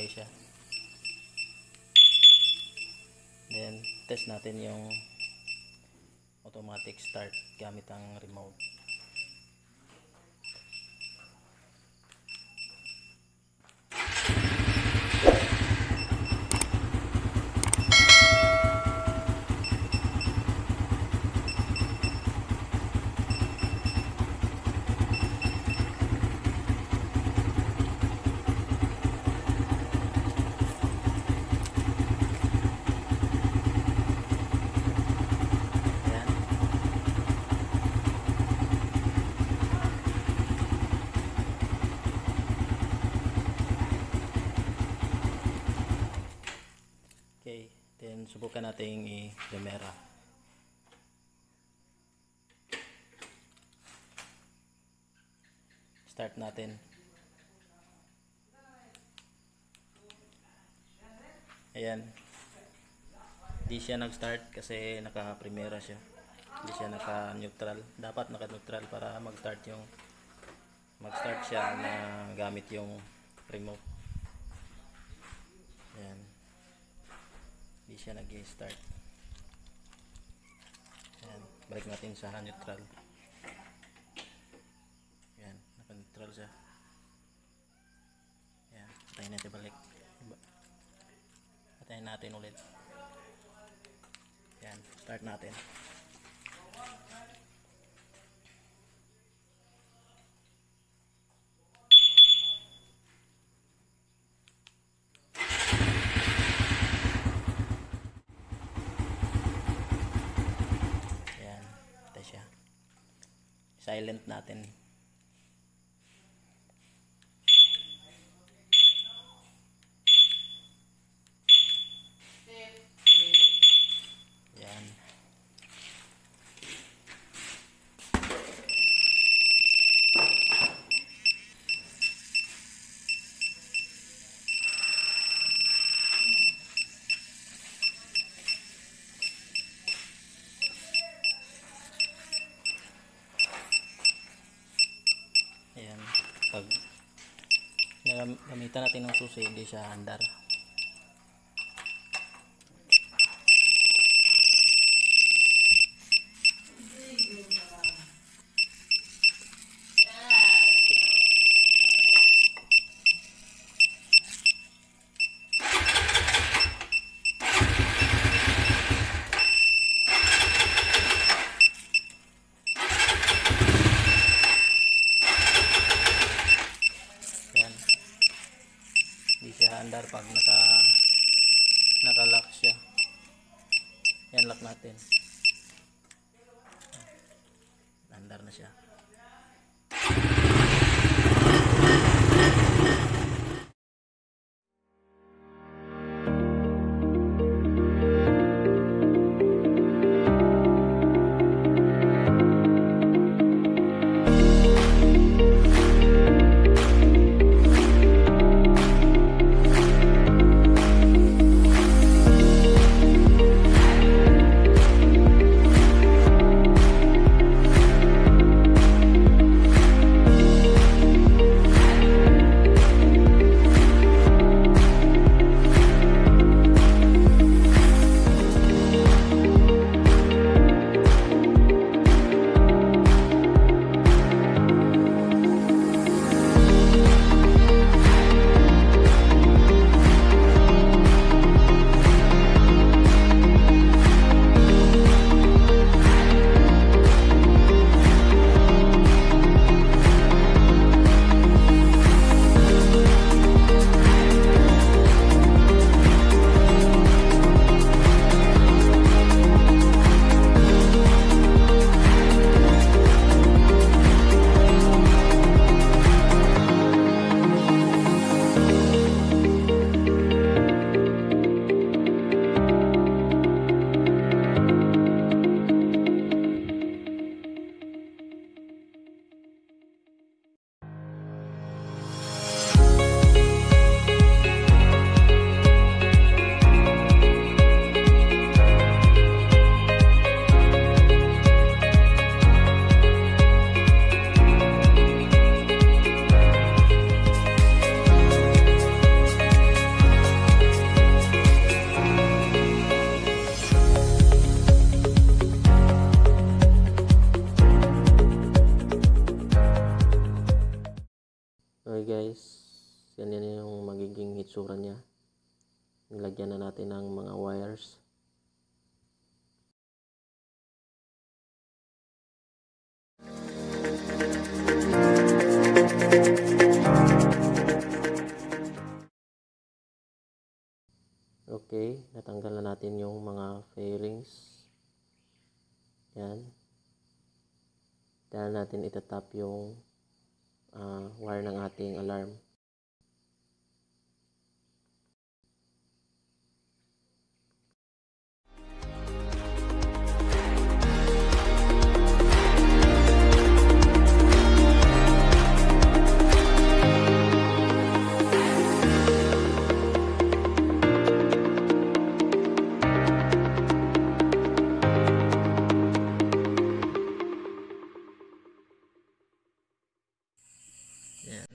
okay siya. Then test natin yung automatic start gamit ang remote. Okay, then subukan natin i-remera. Start natin. Ayan. Hindi siya nag-start kasi naka-primera siya. Hindi siya naka-neutral. Dapat naka-neutral para mag-start siya na gamit yung remote. Ayan. Hindi siya nag-start. Ayan, balik natin sa neutral. Ayan, naka-neutral siya. Ayan, patayin natin balik. Patayin natin ulit. Ayan, start natin. Silent natin. Yan. Ayan, pag gamitan natin ng susi, hindi siya andar. Andar pag naka-lock siya. Yan, lock natin. Andar na siya. Ganyan yung magiging hitsura niya. Nilagyan na natin ng mga wires. Okay, natanggal na natin yung mga fairings. Yan. Dahil natin itatap yung wire ng ating alarm. Yan.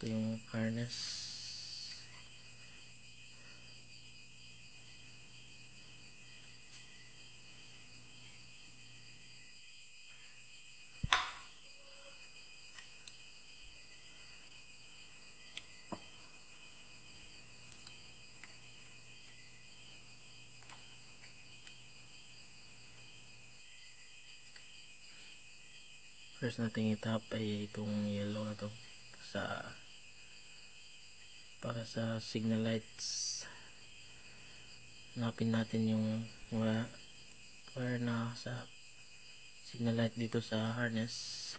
Ito yung harness. First natin itap ay itong yellow na to para sa signal lights. Hanapin natin yung wire na sa signal light dito sa harness.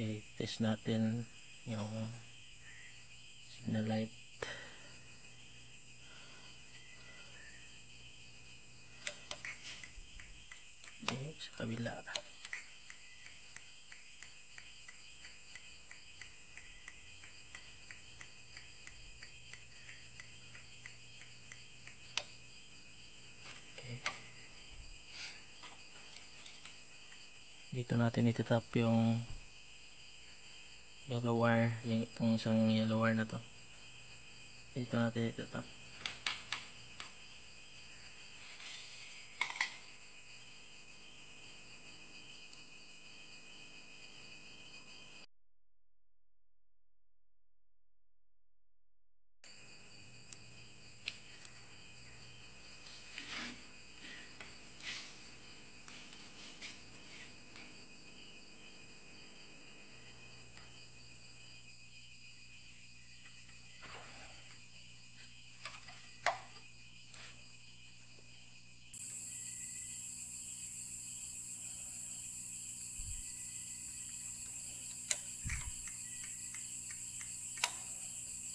Okay, test natin yung signal light. Okay, sa kabila. Okay. Dito natin itatap yung yellow wire, yung isang yellow wire na to. Dito natin itatap.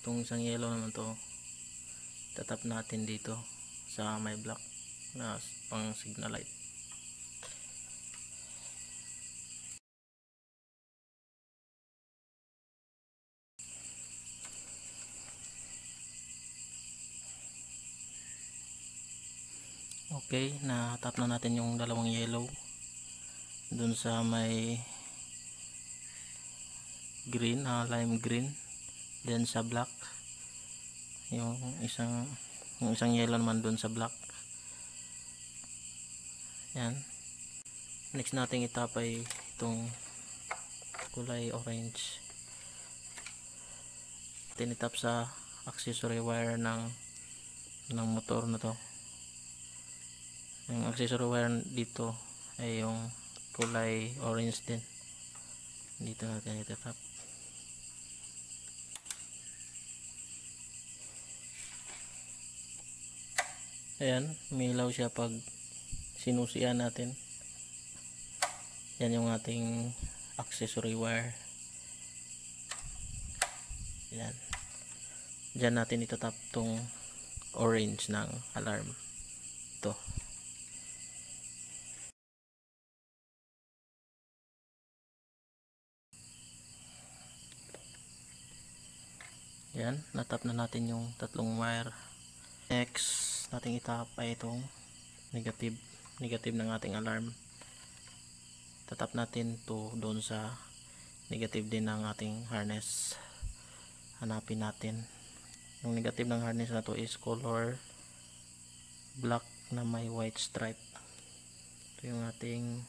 Itong isang yellow naman to, tatap natin dito sa may block na pang signal light. Okay, na-tap na natin yung dalawang yellow dun sa may green, lime green, then sa black yung isang yellow naman dun sa black. Yan. Next natin itap ay itong kulay orange. Tinitap sa accessory wire ng motor na to. Yung accessory wire dito ay yung kulay orange din. Dito natin itatap. Ayan, umilaw siya pag sinusian natin. Yan yung ating accessory wire. Yan. Diyan natin itatap tong orange ng alarm. Ito. Yan, natap na natin yung tatlong wire. Next nating itap ay itong negative ng ating alarm. Tatap natin to doon sa negative din ng ating harness. Hanapin natin yung negative ng harness na to is color black na may white stripe. Ito yung ating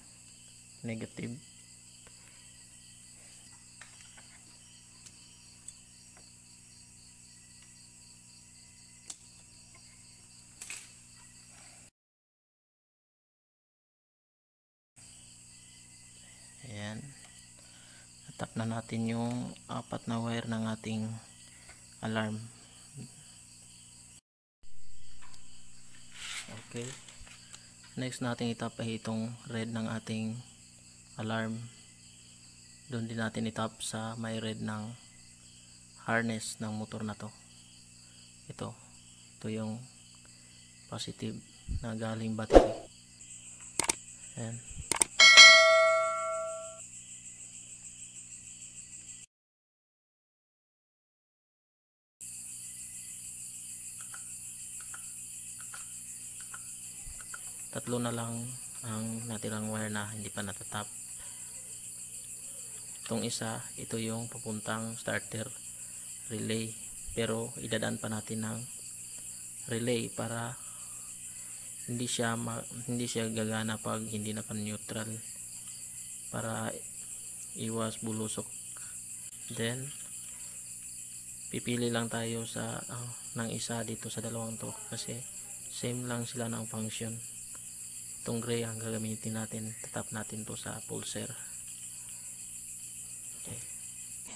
negative. Ayan, natap na natin yung apat na wire ng ating alarm. Okay, next natin itap ay itong red ng ating alarm. Doon din natin itap sa may red ng harness ng motor na to. Ito yung positive na galing battery. Ayan. Tatlo na lang ang natirang wire na hindi pa natatap. Itong isa, ito yung papuntang starter relay, pero idadaan pa natin ng relay para hindi siya gagana pag hindi naka neutral, para iwas bulusok. Then pipili lang tayo ng isa dito sa dalawang to kasi same lang sila ng function. Itong gray ang gagamitin natin, tatap natin to sa pulser. Okay.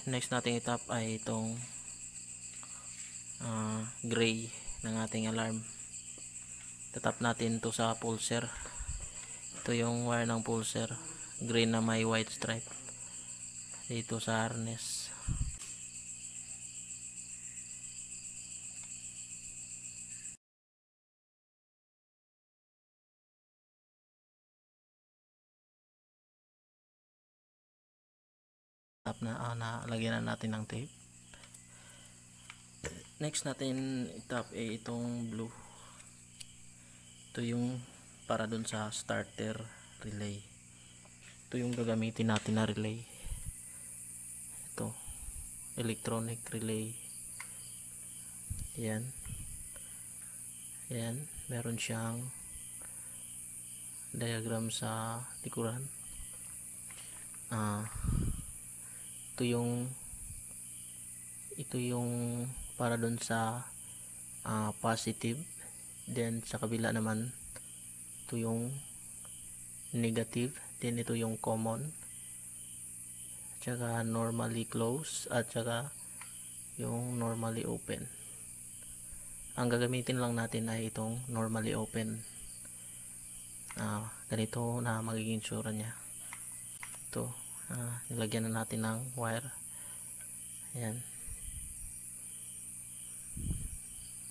Next natin itap ay itong gray ng ating alarm. Tatap natin to sa pulser. Ito yung wire ng pulser, gray na may white stripe dito sa harness. Tap na lagyan na natin ng tape. Next natin itap ay itong blue. Ito yung para dun sa starter relay. Ito yung gagamitin natin na relay. Ito, electronic relay. Yan. Yan, meron siyang diagram sa likuran. Ito yung para dun sa positive. Then sa kabila naman, ito yung negative. Then ito yung common, tsaka normally close, at tsaka yung normally open. Ang gagamitin lang natin ay itong normally open. Ganito na magiging tsura niya. Ito, nilagyan na natin ng wire. Ayan.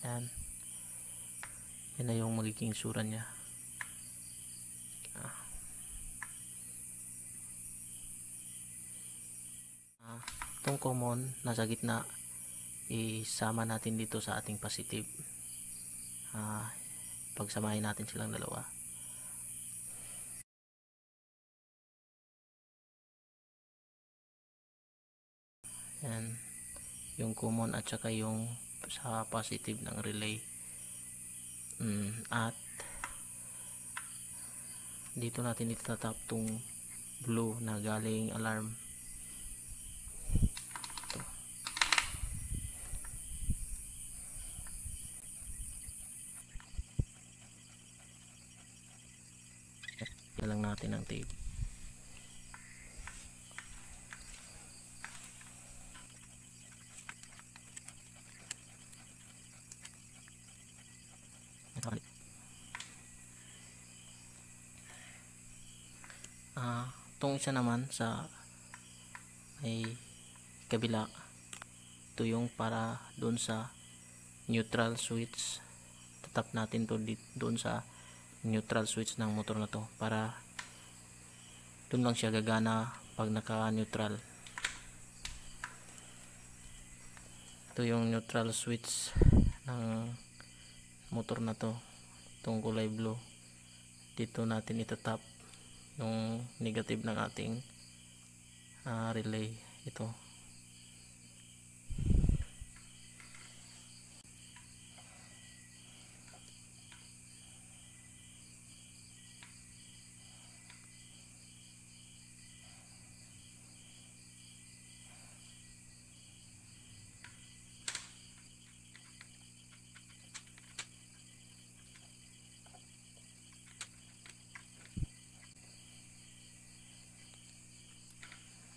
Ayan. Yan na yung magiging tsura niya. Itong common nasa gitna, isama natin dito sa ating positive. Pagsamahin natin silang dalawa. Yan, yung common at saka yung sa positive ng relay. At dito natin itatap tong blue na galing alarm. Ito. Lang natin ang tape. Itong isa naman sa ay kabila, ito yung para doon sa neutral switch. Tatap natin to doon sa neutral switch ng motor na to para doon lang siya gagana pag naka neutral. Ito yung neutral switch ng motor na to, itong kulay blue. Dito natin itatap yung negative ng ating relay. Ito.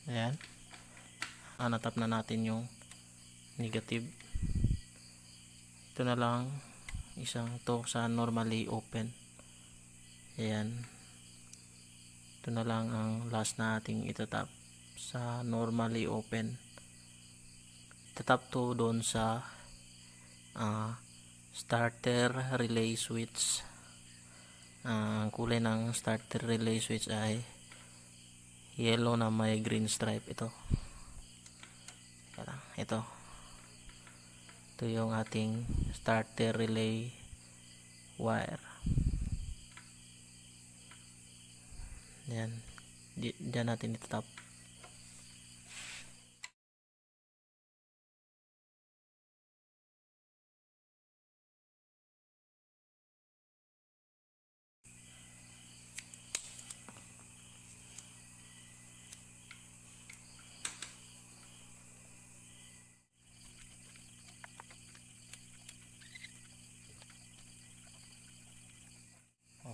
Ayan, natap na natin yung negative. Ito na lang isang to sa normally open. Ayan, ito na lang ang last na ating itatap sa normally open. Tatap to doon sa starter relay switch. Ang kulay ng starter relay switch ay yellow na may green stripe. Ito yung ating starter relay wire. Yan, diyan natin itatap.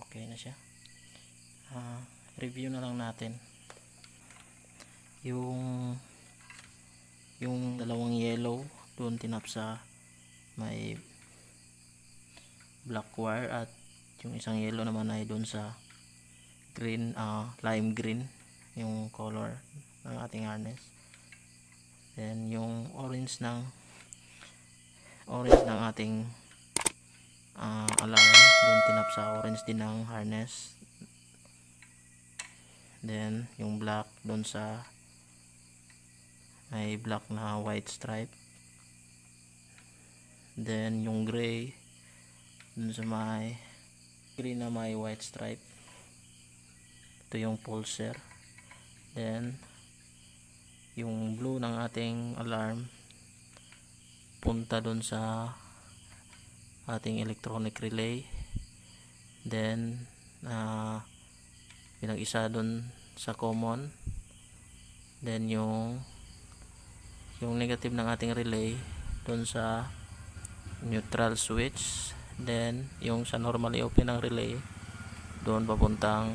Okay na siya. Review na lang natin yung dalawang yellow doon tinap sa may black wire, at yung isang yellow naman ay doon sa green, lime green yung color ng ating harness. Then yung orange ng ating alarm doon tinap sa orange din ng harness. Then yung black doon sa may black na white stripe. Then yung gray doon sa may green na may white stripe. Ito yung pulser. Then yung blue ng ating alarm punta doon sa ating electronic relay. Then pinag-isa doon sa common. Then yung negative ng ating relay doon sa neutral switch. Then yung sa normally open ng relay doon papuntang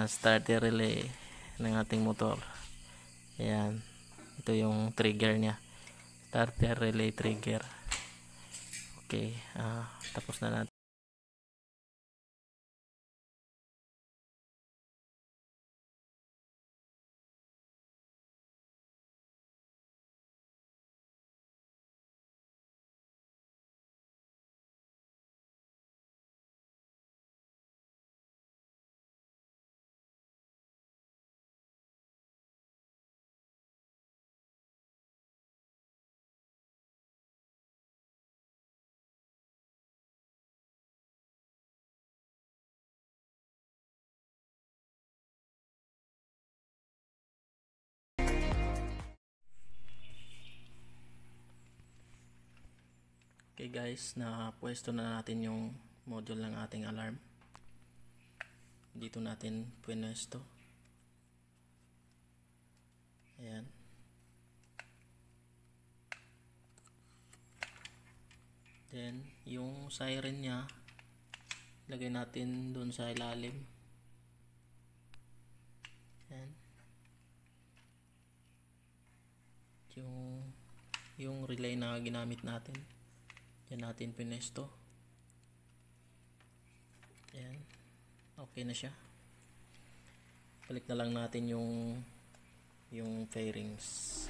starter relay ng ating motor. Ayan, ito yung trigger nya, starter relay trigger. Okay, tapos na natin. Okay guys, napwesto na natin yung module ng ating alarm. Dito natin pwesto. Ayan. Then yung siren nya lagay natin doon sa ilalim. Ayan. Yung relay na ginamit natin, yan natin pinesto. Ayan, okay na siya. Balik na lang natin yung fairings.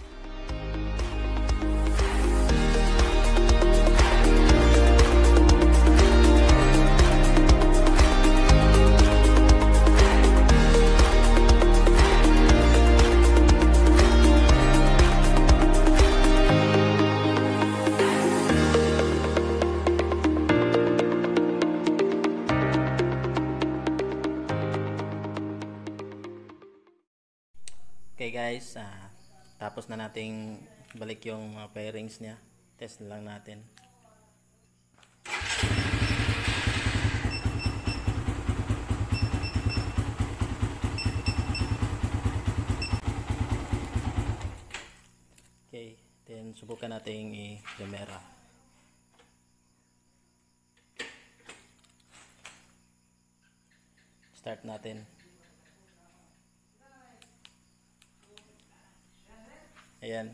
guys, tapos na nating balik yung mga pairings niya. Test na lang natin. Okay, then subukan natin i-remera. Start natin. Ayan.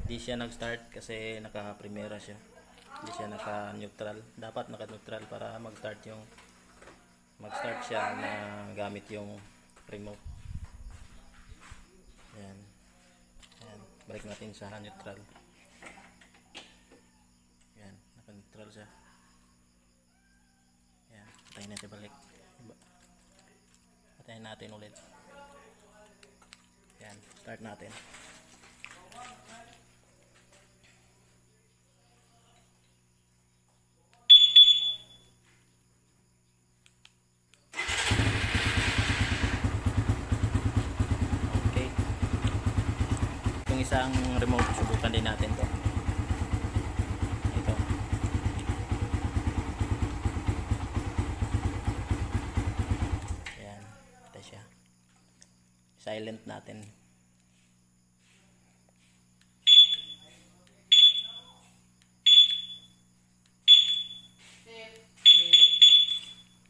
Hindi siya nag-start kasi naka-primera siya. Hindi siya naka-neutral. Dapat naka-neutral para mag-start siya na gamit yung remote. Ayan. Ayan. Balik natin sa neutral. Ayan. Naka-neutral siya. Ayan. Patayin natin balik. Patayin natin ulit. Ayan. Start natin. Isang remote, subukan din natin to. Ito. Ayan, ito siya. Silent natin.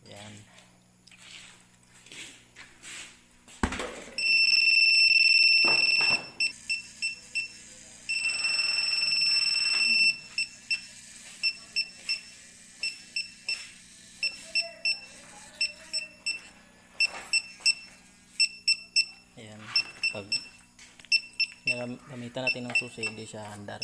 Ayan. Ayan, pag gamitan natin ng susi, hindi siya andar.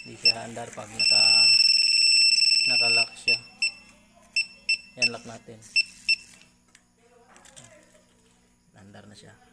Hindi siya andar pag naka-lock siya. Yan, lock natin. Andar na siya.